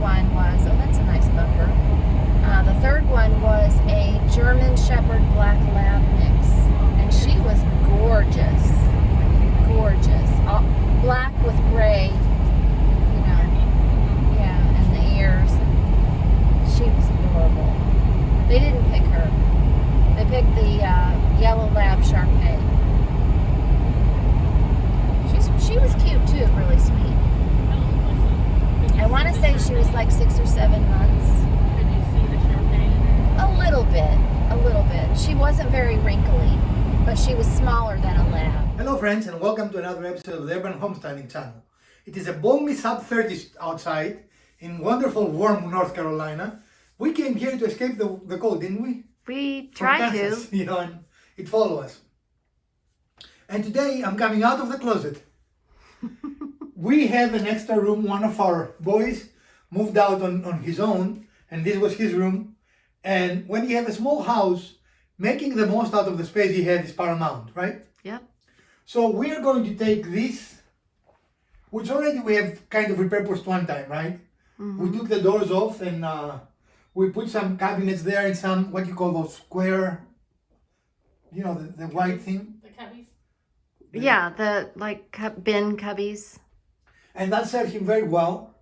one was, oh, that's a nice bumper. The third one was a German Shepherd Black Lab mix. And she was gorgeous. Gorgeous. All, black with gray, you know. Yeah, and the ears. She was adorable. They didn't pick her. They picked the yellow lab Sharpei. She was cute too, really sweet. I want to say she was like 6 or 7 months. Did you see the Sharpei? A little bit. She wasn't very wrinkly, but she was smaller than a lab. Hello friends, and welcome to another episode of the Urban Homestyling channel. It is a balmy sub-30s outside in wonderful warm North Carolina. We came here to escape the cold, didn't we? We From tried Kansas, to. you know, and it followed us. And today I'm coming out of the closet. We have an extra room. One of our boys moved out on his own, and this was his room. And when you have a small house, making the most out of the space you have is paramount, right? Yep. So we're going to take this, which already we have kind of repurposed one time, right? Mm-hmm. We took the doors off and we put some cabinets there and some, what you call those square, you know, the white thing. The cubbies? Yeah, the like bin cubbies. And that served him very well.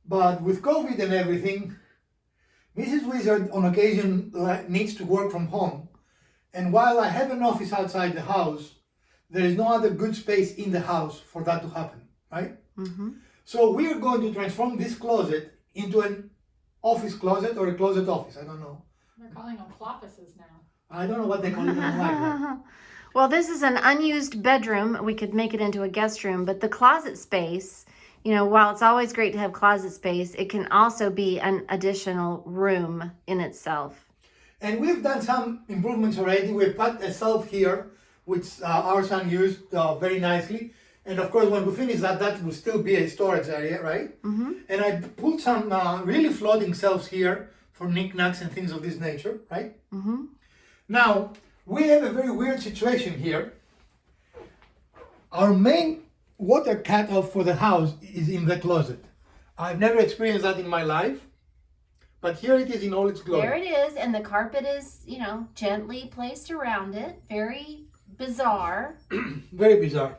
But with COVID and everything, Mrs. Wizard on occasion needs to work from home. And while I have an office outside the house, there is no other good space in the house for that to happen, right? Mm-hmm. So we are going to transform this closet into an office closet or a closet office. I don't know. They're calling them clofices now. I don't know what they call it. I don't like that. Well, this is an unused bedroom. We could make it into a guest room, but the closet space, you know, while it's always great to have closet space, it can also be an additional room in itself. And we've done some improvements already. We've put a shelf here, which our son used very nicely. And of course, when we finish that, that will still be a storage area, right? Mm-hmm. And I put some really floating shelves here for knickknacks and things of this nature, right? Mm-hmm. Now, we have a very weird situation here. Our main water cutoff for the house is in the closet. I've never experienced that in my life, but here it is in all its glory. There it is, and the carpet is, you know, gently placed around it. Very bizarre. Very bizarre.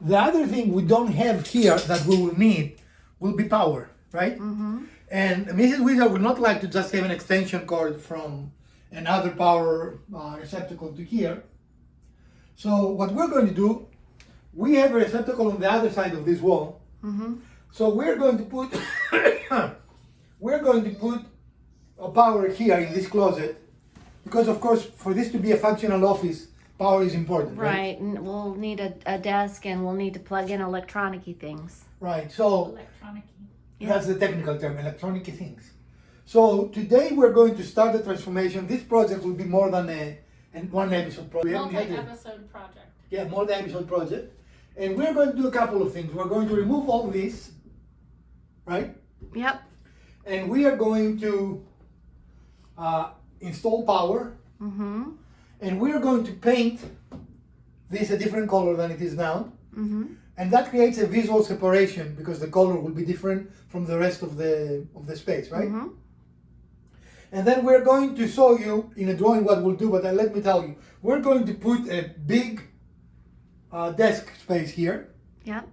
The other thing we don't have here that we will need will be power, right? Mm-hmm. And Mrs. Wizard would not like to just have an extension cord from another power receptacle to here. So what we're going to do, we have a receptacle on the other side of this wall. Mm-hmm. So we're going to put a power here in this closet, because of course for this to be a functional office, power is important, right? Right, and we'll need a desk, and we'll need to plug in electronic-y things. Right. So Electronic. that's the technical term, electronic things. So today we're going to start the transformation. This project will be more than one episode project. Multi-episode project. Yeah, multi-episode project. And we're going to do a couple of things. We're going to remove all this, right? Yep. And we are going to install power. Mm-hmm. And we're going to paint this a different color than it is now. Mm-hmm. And that creates a visual separation because the color will be different from the rest of the space, right? Mm-hmm. And then we're going to show you in a drawing what we'll do, but let me tell you, we're going to put a big desk space here. Yep.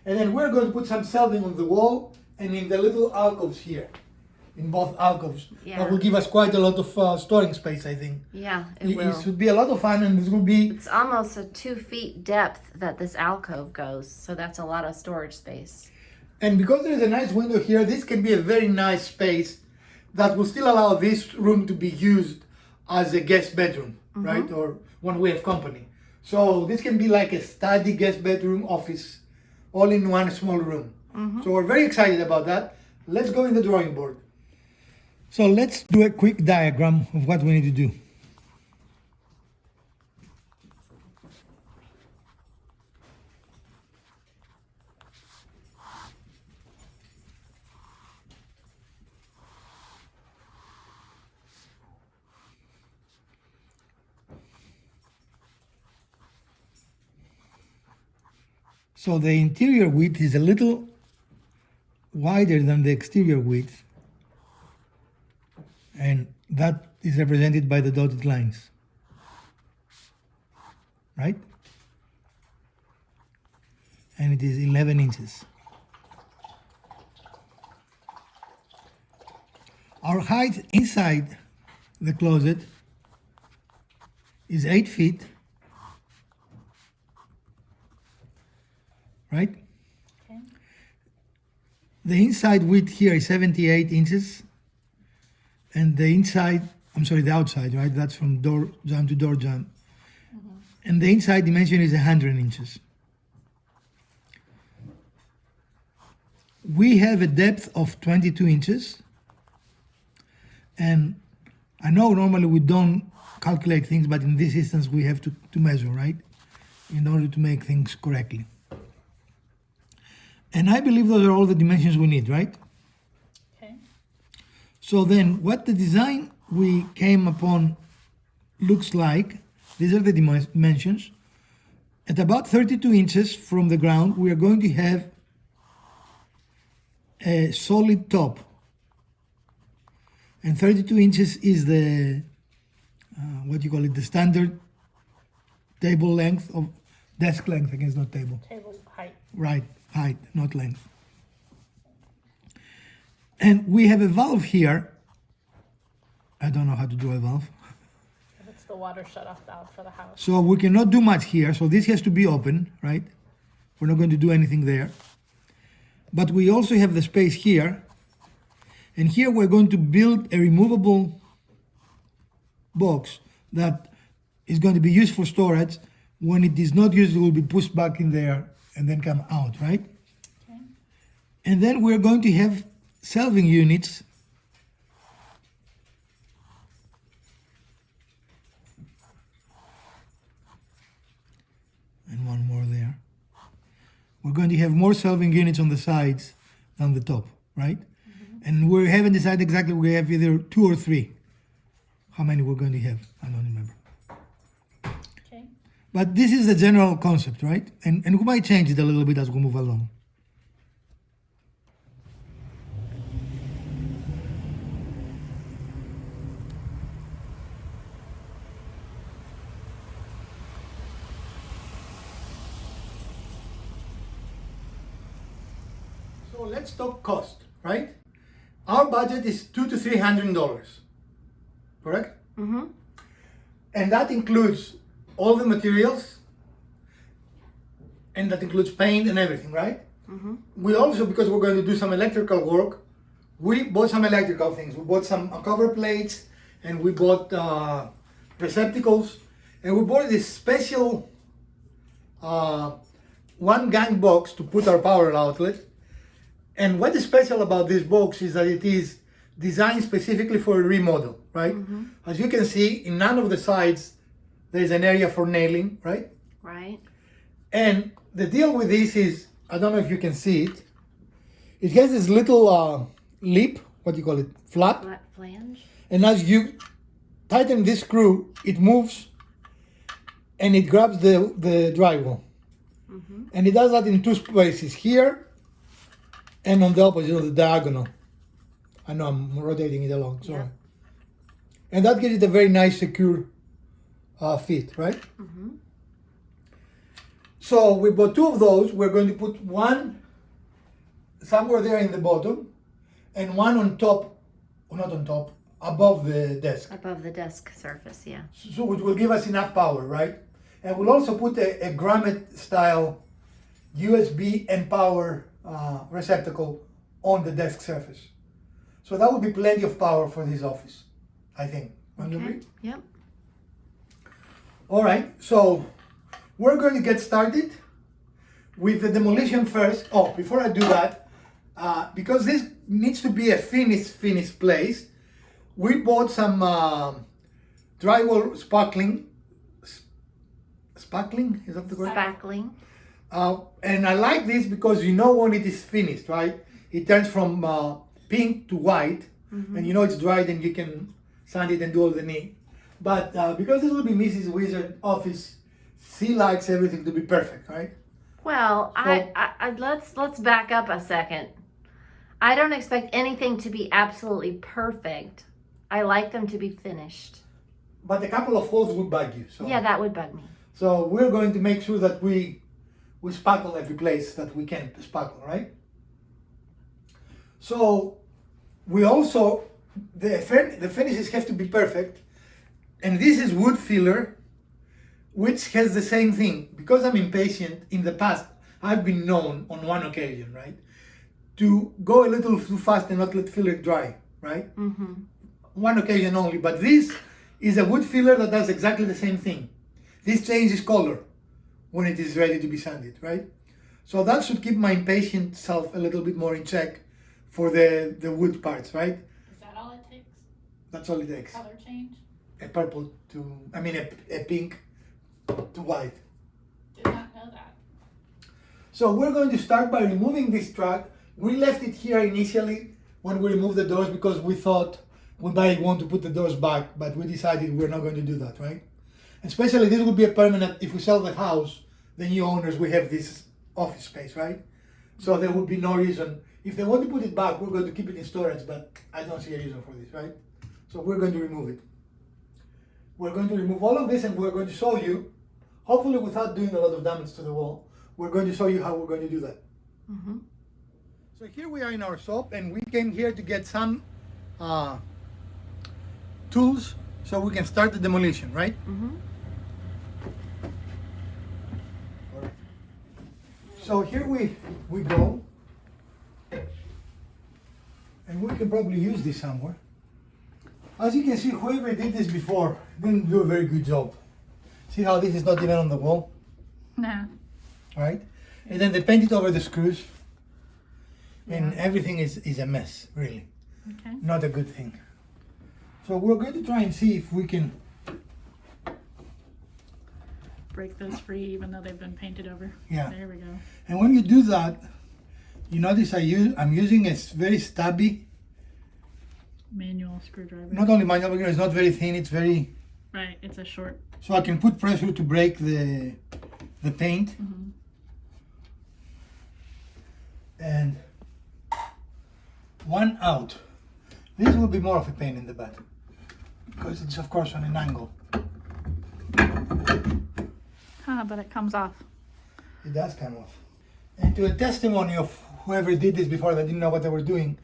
And then we're going to put some shelving on the wall and in the little alcoves here, in both alcoves. Yeah. That will give us quite a lot of storing space, I think. Yeah, it will. It should be a lot of fun, and it will be... It's almost a 2 feet depth that this alcove goes, so that's a lot of storage space. And because there is a nice window here, this can be a very nice space that will still allow this room to be used as a guest bedroom, Mm-hmm. right? Or when we have company. So this can be like a study, guest bedroom, office, all in one small room. Mm-hmm. So we're very excited about that. Let's go in the drawing board. So let's do a quick diagram of what we need to do. So the interior width is a little wider than the exterior width, and that is represented by the dotted lines, right? And it is 11 inches. Our height inside the closet is 8 feet, right? Okay. The inside width here is 78 inches, and the inside, I'm sorry, the outside, right? That's from door jamb to door jamb. And the inside dimension is 100 inches. We have a depth of 22 inches. And I know normally we don't calculate things, but in this instance we have to measure, right? In order to make things correctly. And I believe those are all the dimensions we need, right? Okay. So then what the design we came upon looks like, these are the dimensions. At about 32 inches from the ground, we are going to have a solid top. And 32 inches is the, what you call it, the standard table length of, desk length, I guess, not table. Table height. Right, height, not length. And we have a valve here. I don't know how to draw a valve. It's the water shut-off valve for the house. So we cannot do much here. So this has to be open, right? We're not going to do anything there. But we also have the space here. And here we're going to build a removable box that is going to be used for storage. When it is not used, it will be pushed back in there and then come out, right? Okay. And then we're going to have shelving units and one more there. We're going to have more shelving units on the sides than the top, right? And we haven't decided exactly, we have either 2 or 3. How many we're going to have, I don't remember. Okay. But this is the general concept, right? And we might change it a little bit as we move along. So let's talk cost, right? Our budget is $200 to $300, correct? Mm-hmm. And that includes all the materials, and that includes paint and everything, right? Mm-hmm. We also, because we're going to do some electrical work, we bought some electrical things. We bought some cover plates, and we bought receptacles, and we bought this special one gang box to put our power outlet. And what is special about this box is that it is designed specifically for a remodel, right? Mm-hmm. As you can see, in none of the sides there is an area for nailing, right? Right. And the deal with this is, I don't know if you can see it, it has this little lip, what do you call it, flap. Flat flange. And as you tighten this screw, it moves and it grabs the drywall. Mm-hmm. And it does that in 2 spaces, here and on the opposite, on the diagonal. I know I'm rotating it along, sorry. Yeah. And that gives it a very nice, secure fit, right? Mm-hmm. So we bought 2 of those. We're going to put one somewhere there in the bottom and one on top, or not on top, above the desk. Above the desk surface, yeah. So it will give us enough power, right? And we'll also put a grommet style USB and power receptacle on the desk surface. So that would be plenty of power for this office, I think. Don't you Okay. agree? Yep. All right, so we're going to get started with the demolition first. Oh, before I do that, because this needs to be a finished place, we bought some drywall spackling. Spackling, is that the word? Spackling. And I like this because you know when it is finished, right? It turns from pink to white, and you know it's dried and you can sand it and do all the neat. But because this will be Mrs. Wizard office, she likes everything to be perfect, right? Well, So- let's back up a second. I don't expect anything to be absolutely perfect. I like them to be finished. But a couple of holes would bug you. So. Yeah, that would bug me. So we're going to make sure that we spackle every place that we can spackle, right? So we also, the finishes have to be perfect. And this is wood filler, which has the same thing. Because I'm impatient, in the past, I've been known on one occasion, right, to go a little too fast and not let filler dry, right? Mm-hmm. One occasion only, but this is a wood filler that does exactly the same thing. This changes color when it is ready to be sanded, right? So that should keep my impatient self a little bit more in check for the wood parts, right? Is that all it takes? That's all it takes. Color change? A purple to, a pink to white. Did not know that. So we're going to start by removing this track. We left it here initially when we removed the doors because we thought we might want to put the doors back, but we decided we're not going to do that, right? Especially this would be a permanent, if we sell the house, the new owners will have this office space, right? So there would be no reason. If they want to put it back, we're going to keep it in storage, but I don't see a reason for this, right? So we're going to remove it. We're going to remove all of this and we're going to show you, hopefully without doing a lot of damage to the wall, we're going to show you how we're going to do that. Mm-hmm. So here we are in our shop and we came here to get some tools so we can start the demolition, right? Mm-hmm. So here we go. And we can probably use this somewhere. As you can see, whoever did this before didn't do a very good job. See how this is not even on the wall? No. Right? And then they painted over the screws. And Yeah. everything is a mess, really. Okay. Not a good thing. So we're going to try and see if we can. Break those free even though they've been painted over. Yeah. There we go. And when you do that, you notice I'm using a very stubby, Manual screwdriver. not only manual, but it's not very thin, it's very, Right, it's a short. so I can put pressure to break the paint. Mm-hmm. And one out. This will be more of a pain in the butt because it's of course on an angle. But it comes off. It does come off. And to a testimony of whoever did this before that didn't know what they were doing,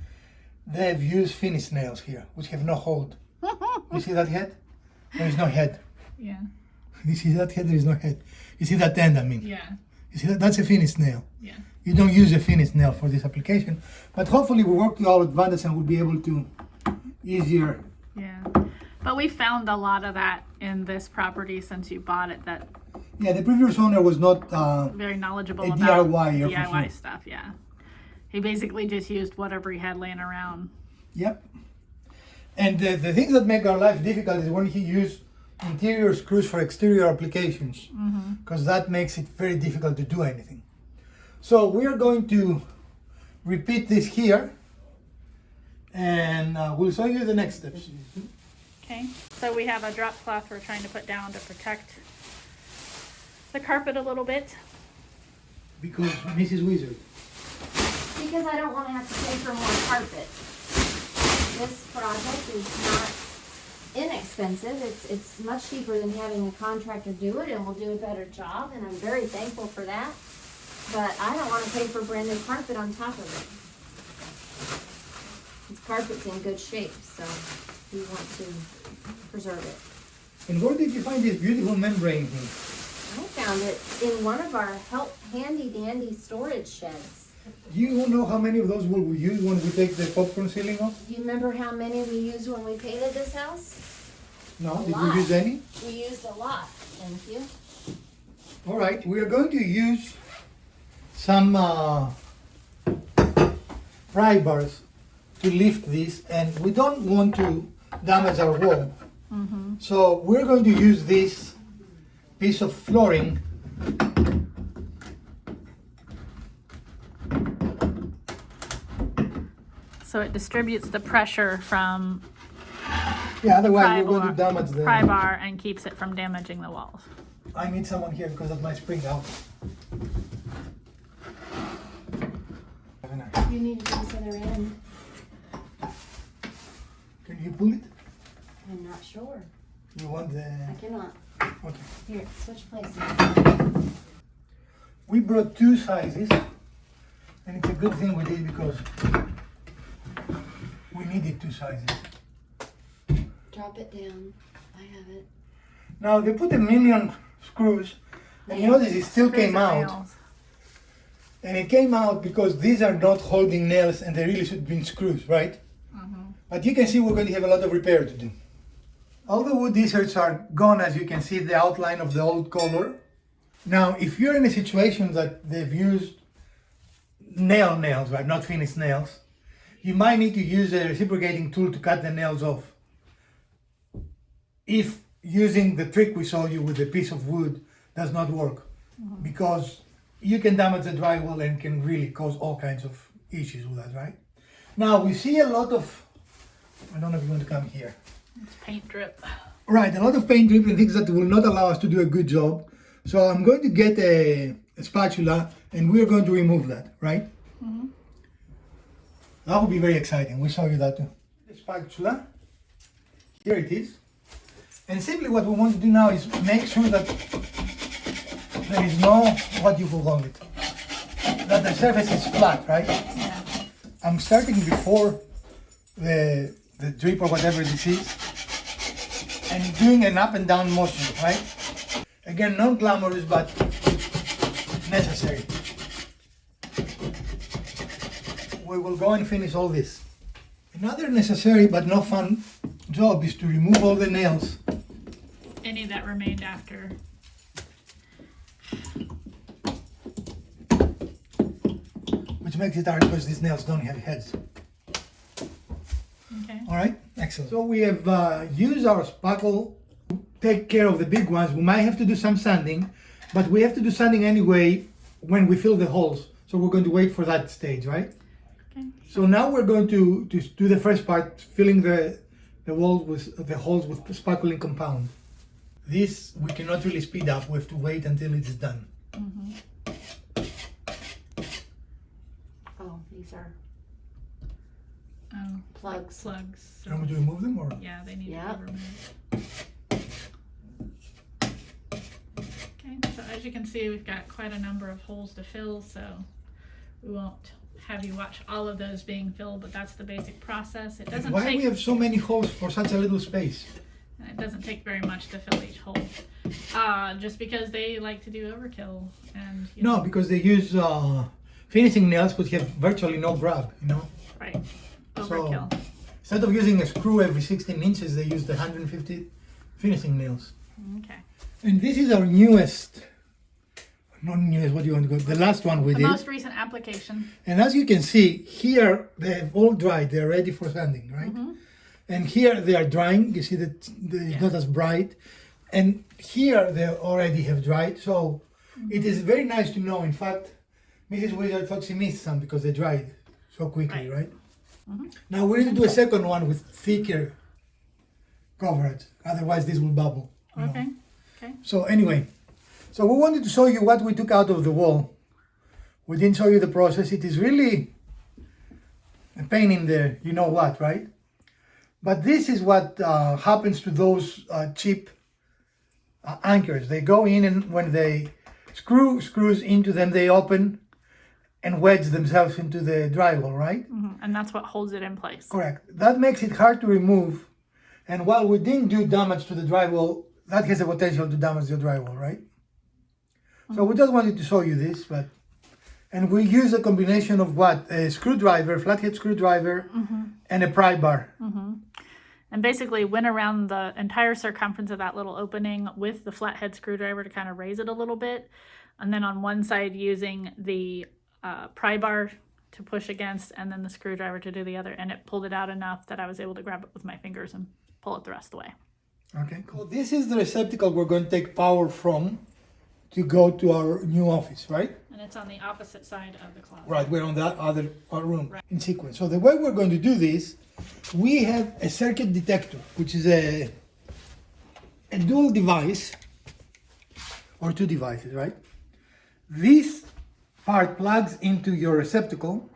they've used finish nails here, which have no hold. You see that head? There is no head. Yeah. You see that head? There is no head. You see that end, I mean. Yeah. You see that? That's a finish nail. Yeah. You don't use a finish nail for this application, but hopefully we work to our advantage and we'll be able to easier. Yeah. But we found a lot of that in this property since you bought it, that Yeah, the previous owner was not very knowledgeable a about DIY. DIY stuff, yeah. He basically just used whatever he had laying around. Yep. And the things that make our life difficult is when he used interior screws for exterior applications, because that makes it very difficult to do anything. So we are going to repeat this here, and we'll show you the next steps. Okay, so we have a drop cloth we're trying to put down to protect the carpet a little bit. Because Mrs. Wizard. Because I don't want to have to pay for more carpet. This project is not inexpensive. It's much cheaper than having a contractor do it, and will do a better job, and I'm very thankful for that. But I don't want to pay for brand new carpet on top of it. This carpet's in good shape, so we want to preserve it. And where did you find this beautiful membrane thing? I found it in one of our handy dandy storage sheds. Do you know how many of those will we use when we take the popcorn ceiling off? Do you remember how many we used when we painted this house? No, A did lot. we use any? We used a lot, thank you. All right, we are going to use some pry bars to lift this, and we don't want to damage our wall. So we're going to use this piece of flooring So it distributes the pressure from Yeah, otherwise pry we're going to bar, damage the... pry bar and keeps it from damaging the walls. I need someone here because of my spring out. You need to do this other end. Can you pull it? I'm not sure. You want the... I cannot. Okay. Here, switch places. We brought two sizes, and it's a good thing we did because we needed two sizes. Drop it down. I have it. Now they put 1,000,000 screws, and you notice it still came out. And it came out because these are not holding nails and they really should have been screws, right? But you can see we're going to have a lot of repair to do. All the wood inserts are gone, as you can see the outline of the old color. Now, if you're in a situation that they've used nails, right, not finished nails, you might need to use a reciprocating tool to cut the nails off. If using the trick we showed you with a piece of wood does not work, because you can damage the drywall and can really cause all kinds of issues with that, right? Now, we see a lot of, I don't know if you want to come here. It's paint drip. Right, a lot of paint drip and things that will not allow us to do a good job. So I'm going to get a spatula and we're going to remove that, right? That will be very exciting. We'll show you that too. The spatula, here it is. And simply what we want to do now is make sure that there is no, what you will call it, that the surface is flat, right? Yeah. I'm starting before the drip or whatever this is, and doing an up and down motion, right? Again, non-glamorous, but necessary. We will go and finish all this. Another necessary but not fun job is to remove all the nails. Any that remained after. Which makes it hard because these nails don't have heads. Okay. All right, excellent. So we have used our spackle to take care of the big ones. We might have to do some sanding, but we have to do sanding anyway when we fill the holes. So we're going to wait for that stage, right? Okay. So now we're going to do the first part, filling the holes with spackling compound. This we cannot really speed up. We have to wait until it is done. Oh, these are Oh, plugs. plugs. Do you want me to remove them or? Yeah, they need Yep. to be removed. Okay, so as you can see, we've got quite a number of holes to fill, so we won't have you watch all of those being filled, but that's the basic process. It doesn't Why do take we have so many holes for such a little space? it doesn't take very much to fill each hole. Just because they like to do overkill and you No, know, because they use finishing nails which have virtually no grab, you know? right. Overkill. So instead of using a screw every 16 inches, they use the 150 finishing nails. Okay. And this is our newest, not newest, what do you want to go? The last one we The did. most recent application. And as you can see, here they've all dried, they're ready for sanding, right? And here they are drying, you see that it's not as bright. And here they already have dried, so it is very nice to know. In fact, Mrs. Wizard thought she missed some because they dried so quickly, right? Now we're going to do a second one with thicker coverage, otherwise this will bubble. you know. Okay. Okay. So anyway, so we wanted to show you what we took out of the wall. We didn't show you the process. It is really a pain in the you know what, right? But this is what happens to those cheap anchors. They go in and when they screws into them, they open and wedge themselves into the drywall, right? And that's what holds it in place. Correct. That makes it hard to remove. And while we didn't do damage to the drywall, that has the potential to damage the drywall, right? So we just wanted to show you this, and we use a combination of what? A screwdriver, flathead screwdriver, and a pry bar. And basically went around the entire circumference of that little opening with the flathead screwdriver to kind of raise it a little bit. And then on one side using the pry bar to push against and then the screwdriver to do the other. And it pulled it out enough that I was able to grab it with my fingers and pull it the rest of the way. Okay, cool. This is the receptacle we're going to take power from to go to our new office, right? And it's on the opposite side of the closet. Right, we're on that other room in sequence. So the way we're going to do this, we have a circuit detector, which is a dual device, or two devices, right? This part plugs into your receptacle,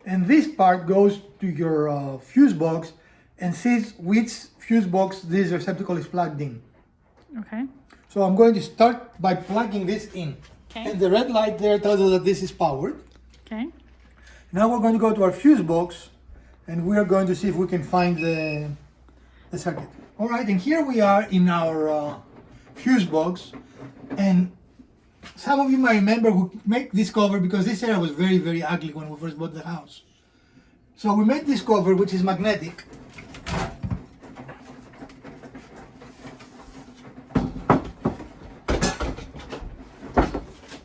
And this part goes to your fuse box and sees which fuse box this receptacle is plugged in. Okay. So I'm going to start by plugging this in. Okay. And the red light there tells us that this is powered. Okay. Now we're going to go to our fuse box and we are going to see if we can find the circuit. All right, and here we are in our fuse box. And some of you might remember we made this cover because this area was very, very ugly when we first bought the house. So we made this cover, which is magnetic.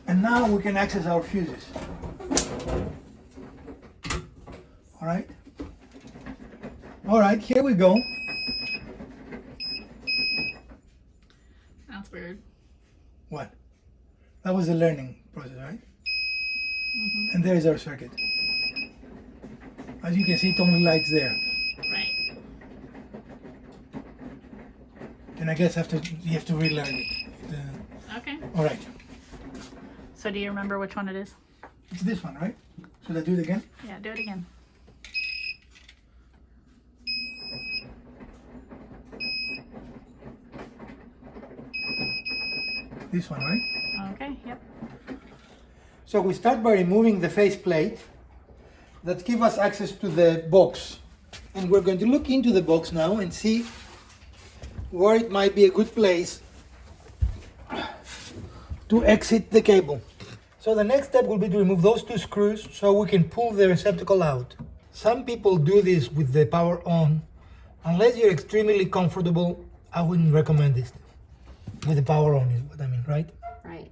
And now we can access our fuses. All right. All right, here we go. That's weird. What? That was the learning process, right? And there is our circuit. As you can see, it only lights there. Right. And I guess you have to relearn it. Okay. All right. So do you remember which one it is? It's this one, right? Should I do it again? Yeah, do it again. This one, right? Okay, yep. So we start by removing the face plate that gives us access to the box. And we're going to look into the box now and see where it might be a good place to exit the cable. So the next step will be to remove those two screws so we can pull the receptacle out. Some people do this with the power on. Unless you're extremely comfortable, I wouldn't recommend this. With the power on is what I mean, right? Right.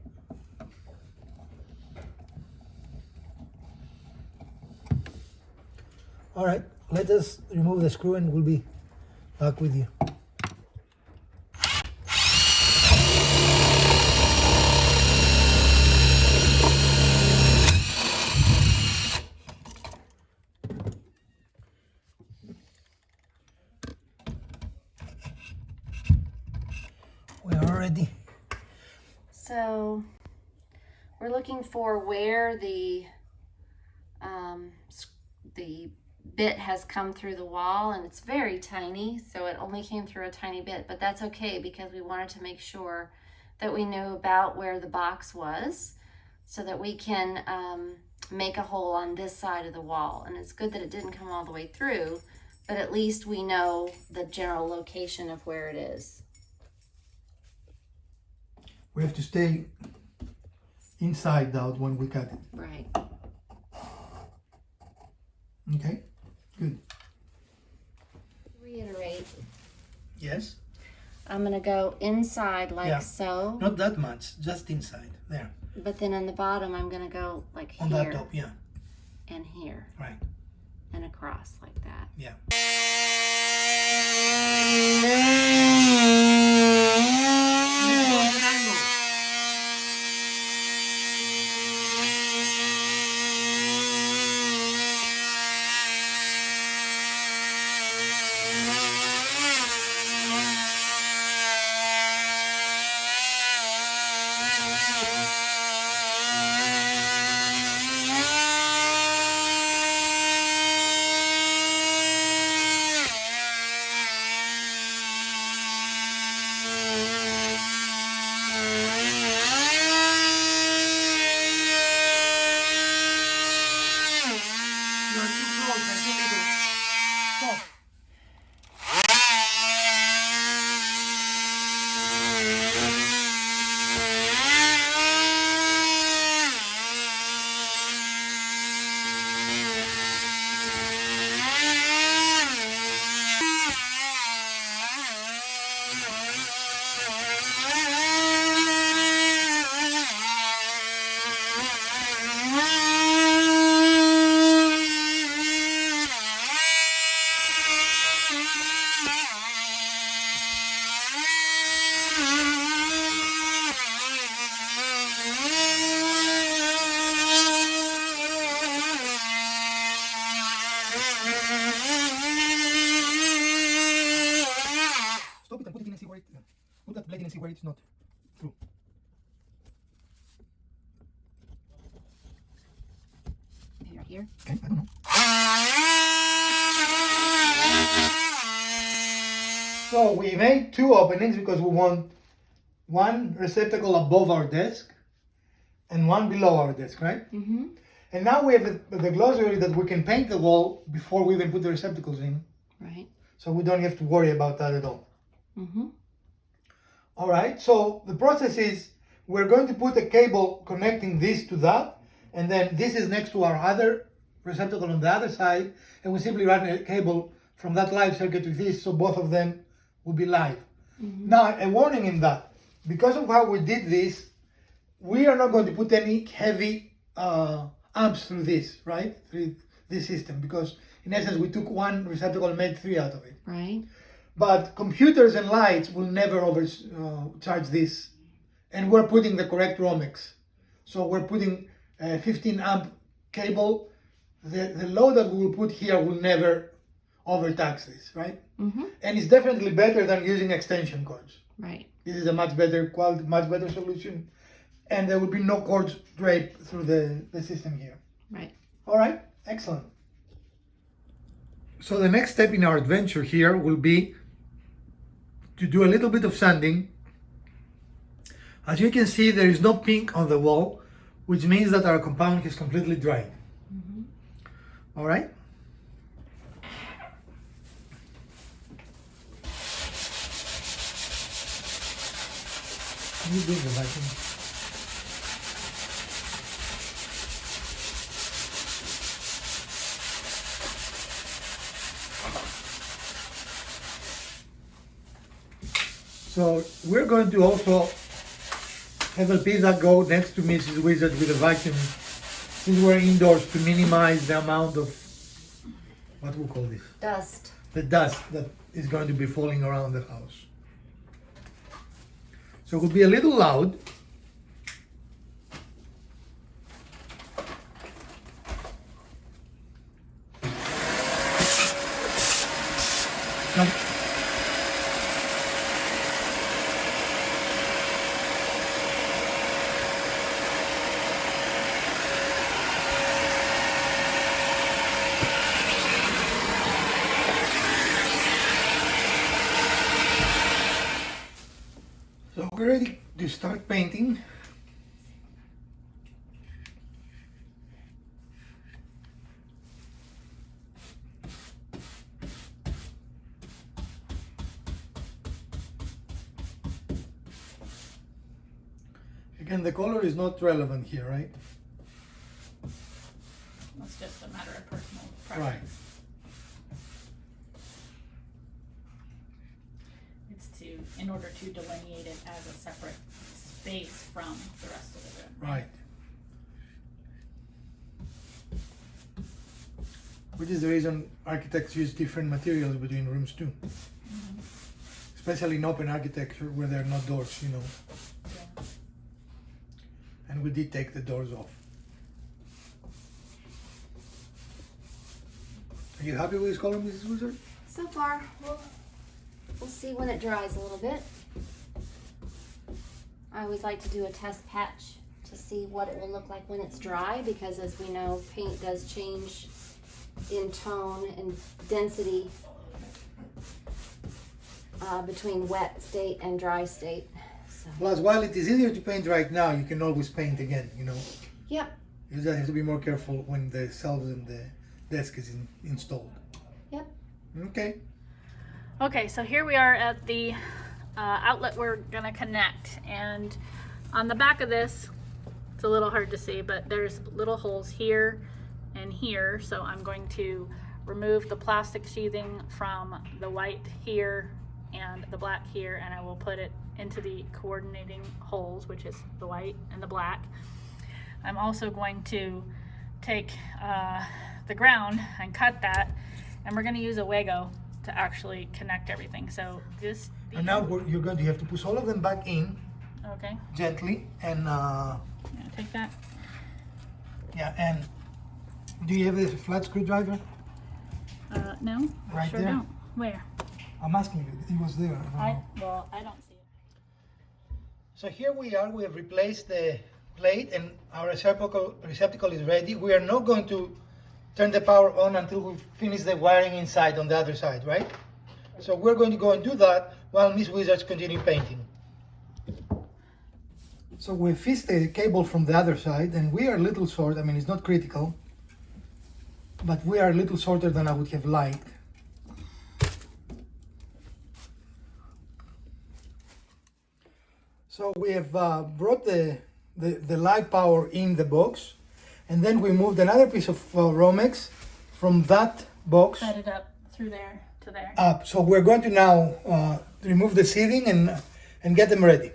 All right, let us remove the screw and we'll be back with you. We are ready. So we're looking for where the bit has come through the wall, and it's very tiny, so it only came through a tiny bit, but that's okay because we wanted to make sure that we knew about where the box was so that we can make a hole on this side of the wall. And it's good that it didn't come all the way through, but at least we know the general location of where it is. We have to stay inside out when we cut it. Right. Okay, good. Reiterate. Yes? I'm gonna go inside like Yeah. so, Not that much, just inside. There. but then on the bottom I'm gonna go like On here that top, yeah. and here Right. and across like that. Yeah. You're too close, I think it is. Stop. Stop it and put it in and see where it. Put that blade in and see where it's not through. Maybe right here. Okay, I don't know. So we made two openings because we want one receptacle above our desk and one below our desk, right? Mm-hmm. And now we have the glossary that we can paint the wall before we even put the receptacles in. Right. So we don't have to worry about that at all. Mm-hmm. All right, so the process is we're going to put a cable connecting this to that, and then this is next to our other receptacle on the other side, and we simply run a cable from that live circuit to this, so both of them will be live. Mm-hmm. Now, a warning in that, because of how we did this, we are not going to put any heavy amps through this, right? Through this system, because in essence we took one receptacle and made three out of it. Right. But computers and lights will never overcharge this, and we're putting the correct ROMX. So we're putting a 15 amp cable. The load that we will put here will never overtax this, right? Mm-hmm. And it's definitely better than using extension cords. Right. This is a much better quality, much better solution, and there will be no cords draped through the system here. Right. All right, excellent. So the next step in our adventure here will be to do a little bit of sanding. As you can see, there is no pink on the wall, which means that our compound is completely dry. Mm-hmm. All right. Can you bring the vacuum? So we're going to also have a piece that go next to Mrs. Wizard with a vacuum, since we're indoors, to minimize the amount of, what we call this? Dust. The dust that is going to be falling around the house. So it will be a little loud. Now, so we're ready to start painting. Again, the color is not relevant here, right? That's just a matter of personal Right. preference. It's in order to delineate it as a separate space from the rest of the room. Right. Which is the reason architects use different materials between rooms too. Mm-hmm. Especially in open architecture where there are no doors, you know. Yeah. And we did take the doors off. Are you happy with this color, Mrs. Wizard? So far, we'll see when it dries a little bit. I always like to do a test patch to see what it will look like when it's dry, because as we know, paint does change in tone and density between wet state and dry state. So. Plus, while it is easier to paint right now, you can always paint again, you know. Yep. You just have to be more careful when the shelves and the desk is installed. Yep. Okay. Okay, so here we are at the outlet we're gonna connect, and on the back of this, it's a little hard to see, but there's little holes here and here, so I'm going to remove the plastic sheathing from the white here and the black here, and I will put it into the coordinating holes, which is the white and the black. I'm also going to take the ground and cut that, and we're going to use a Wago to actually connect everything. So this. And now you're going to have to push all of them back in. Okay. Gently and. Yeah, take that. Yeah, and do you have a flat screwdriver? No. Right sure there? Don't. Where? I'm asking you. It was there. I don't know. I don't see it. So here we are. We have replaced the plate, and our receptacle is ready. We are not going to turn the power on until we finish the wiring inside on the other side, right? So we're going to go and do that while Miss Wizards continue painting. So we fixed the cable from the other side, and we are a little short. I mean, it's not critical, but we are a little shorter than I would have liked. So we have brought the live power in the box, and then we moved another piece of Romex from that box Set it up through there to there. up. So we're going to now remove the seating and get them ready.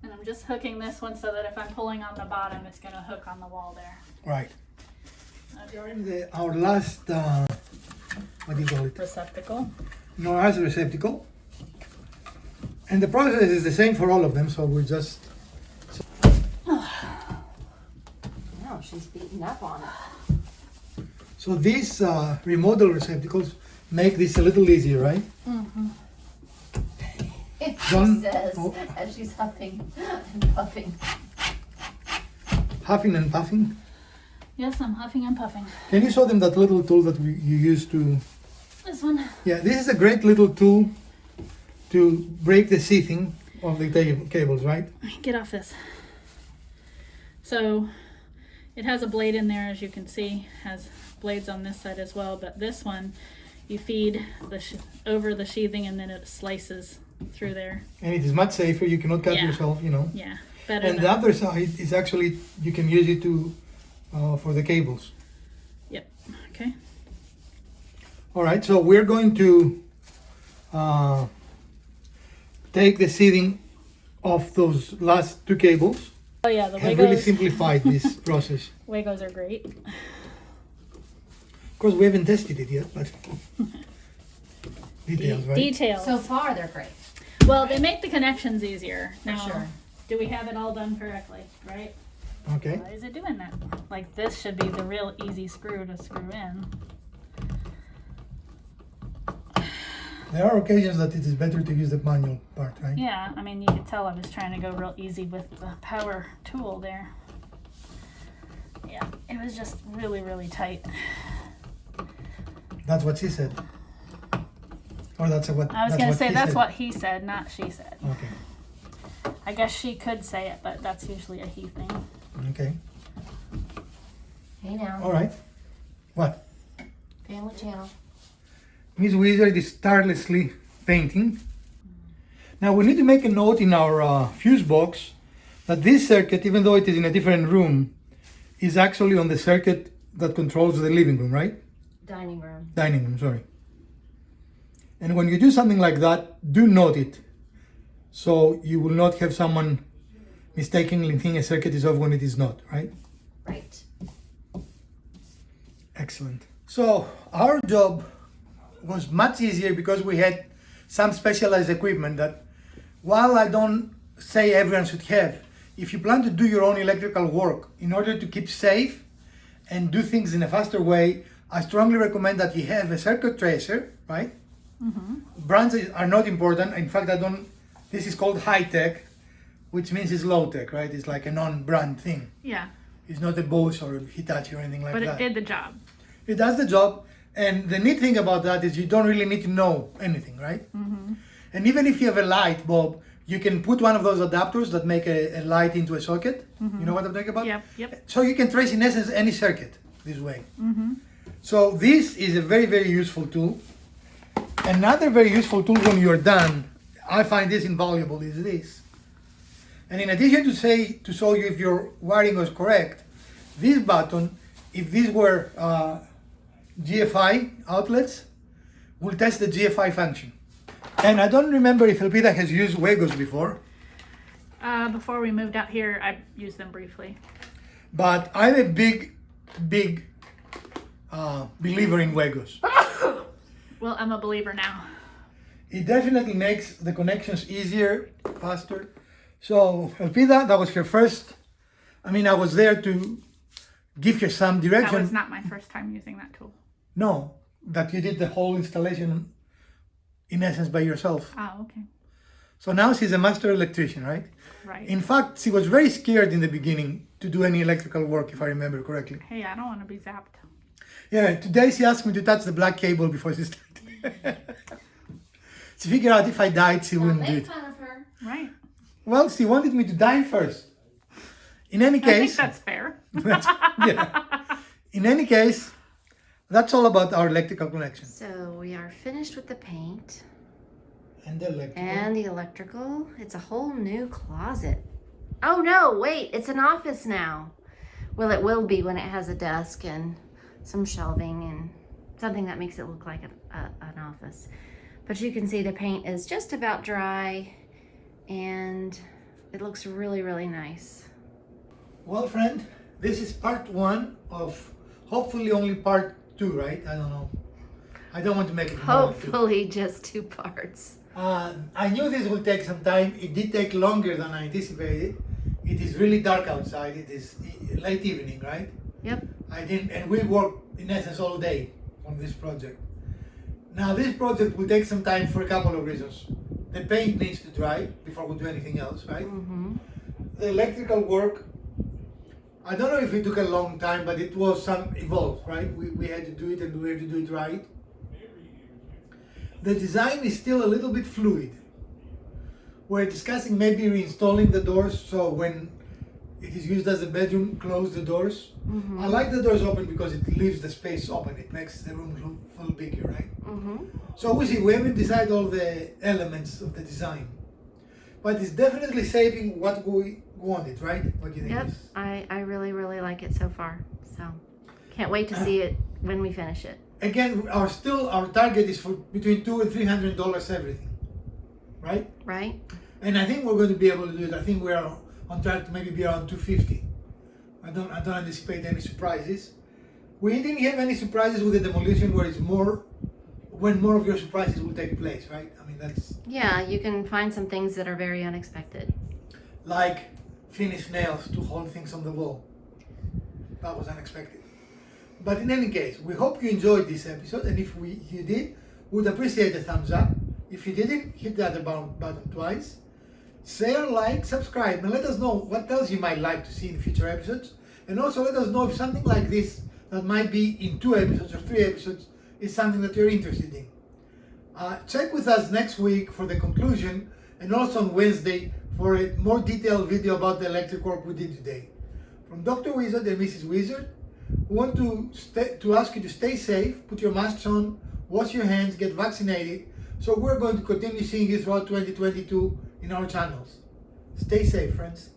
And I'm just hooking this one so that if I'm pulling on the bottom, it's going to hook on the wall there. Right. Okay. We are in our last, what do you call it? Receptacle. Noise receptacle. And the process is the same for all of them, so we're just... No, she's beating up on it. So these remodel receptacles make this a little easier, right? Mm-hmm. She Don't- says oh. as she's huffing and puffing. Huffing and puffing. Yes, I'm huffing and puffing. Can you show them that little tool that you use to... This one. Yeah, this is a great little tool to break the sheathing of the cables, right? Get off this. So it has a blade in there, as you can see. Has blades on this side as well, but this one you feed over the sheathing and then it slices through there. And it is much safer. You cannot cut Yeah. yourself, you know. Yeah, better And than... the other side is actually, you can use it to for the cables. Yep, okay. All right, so we're going to take the seating of those last two cables. Oh yeah, the Have really Wagos. simplified this process. Wagos are great. Of course, we haven't tested it yet, but details, right? Details. So far, they're great. Well, they make the connections easier. For Now, sure. do we have it all done correctly, right? Okay. Why is it doing that? Like this should be the real easy screw to screw in. There are occasions that it is better to use the manual part, right? Yeah, I mean, you could tell I was trying to go real easy with the power tool there. Yeah, it was just really, really tight. That's what she said. Or that's what. I was that's going to what say he that's said. what he said, not she said. Okay. I guess she could say it, but that's usually a he thing. Okay. Hey now, All right. What? family channel. Miss Wizard is tirelessly painting. Now we need to make a note in our fuse box that this circuit, even though it is in a different room, is actually on the circuit that controls the living room, right? Dining room. Dining room, sorry. And when you do something like that, do note it. So you will not have someone mistakenly think a circuit is off when it is not, right? Right. Excellent. So our job was much easier because we had some specialized equipment that, while I don't say everyone should have, if you plan to do your own electrical work in order to keep safe and do things in a faster way, I strongly recommend that you have a circuit tracer, right? Mm-hmm. Brands are not important. In fact, this is called high tech, which means it's low tech, right? It's like a non-brand thing. Yeah, It's not a Bose or a Hitachi or anything like but that. it did the job. It does the job, and the neat thing about that is you don't really need to know anything, right? Mm-hmm. And even if you have a light bulb, you can put one of those adapters that make a light into a socket. Mm-hmm. You know what I'm talking about? Yep. So you can trace in essence any circuit this way. Mm-hmm. So this is a very, very useful tool. Another very useful tool when you're done, I find this invaluable, is this. And in addition to show you if your wiring was correct, this button, if these were GFI outlets, will test the GFI function. And I don't remember if Elpida has used Wagos before, Before we moved out here, I used them briefly. but I'm a big believer in Wagos. Well, I'm a believer now. It definitely makes the connections easier, faster. So Elpida, that was her first. I mean, I was there to give her some That direction. was not my first time using that tool. No, that you did the whole installation in essence by yourself. Oh, okay. So now she's a master electrician, right? Right. In fact, she was very scared in the beginning to do any electrical work, if I remember correctly. Hey, I don't want to be zapped. Yeah, today she asked me to touch the black cable before she started. She figured out if I died, she wouldn't do Make it. fun of her. Right. Well, she wanted me to die first. In any I think case, that's fair. yeah. In any case, that's all about our electrical connection. So we are finished with the paint And the electrical. and the electrical. It's a whole new closet. Oh no, wait, it's an office now. Well, it will be when it has a desk and some shelving and something that makes it look like an office. But you can see the paint is just about dry and it looks really, really nice. Well, friend, this is part 1 of hopefully only part 2, right? I don't know. I don't want to make it more than 2. Hopefully just 2 parts. I knew this would take some time. It did take longer than I anticipated. It is really dark outside. It is late evening, right? Yep. And we worked in essence all day on this project. Now this project will take some time for a couple of reasons. The paint needs to dry before we do anything else, right? Mm-hmm. The electrical work, I don't know if it took a long time, but it was some evolved, right? We had to do it and we had to do it right. The design is still a little bit fluid. We're discussing maybe reinstalling the doors so when it is used as a bedroom, close the doors. Mm-hmm. I like the doors open because it leaves the space open. It makes the room feel bigger, right? Mm-hmm. So we see, we haven't decided all the elements of the design. But it's definitely saving what we wanted, right? What do you think? Yep. Liz? I really, really like it so far. So can't wait to see it when we finish it. Again, our target is for between $200 and $300 everything, right? Right? And I think we're going to be able to do it. I think we are on track to maybe be around $250. I don't anticipate any surprises. We didn't have any surprises with the demolition where it's when more of your surprises will take place, right? I mean, that's Yeah, you can find some things that are very unexpected. like finished nails to hold things on the wall. That was unexpected. But in any case, we hope you enjoyed this episode, and if you did, we'd appreciate a thumbs up. If you didn't, hit the other button twice. Share, like, subscribe, and let us know what else you might like to see in future episodes. And also let us know if something like this that might be in 2 episodes or 3 episodes is something that you're interested in. Check with us next week for the conclusion, and also on Wednesday for a more detailed video about the electric work we did today. From Dr. Wizard and Mrs. Wizard, we want to ask you to stay safe, put your masks on, wash your hands, get vaccinated. So we're going to continue seeing you throughout 2022 in our channels. Stay safe, friends.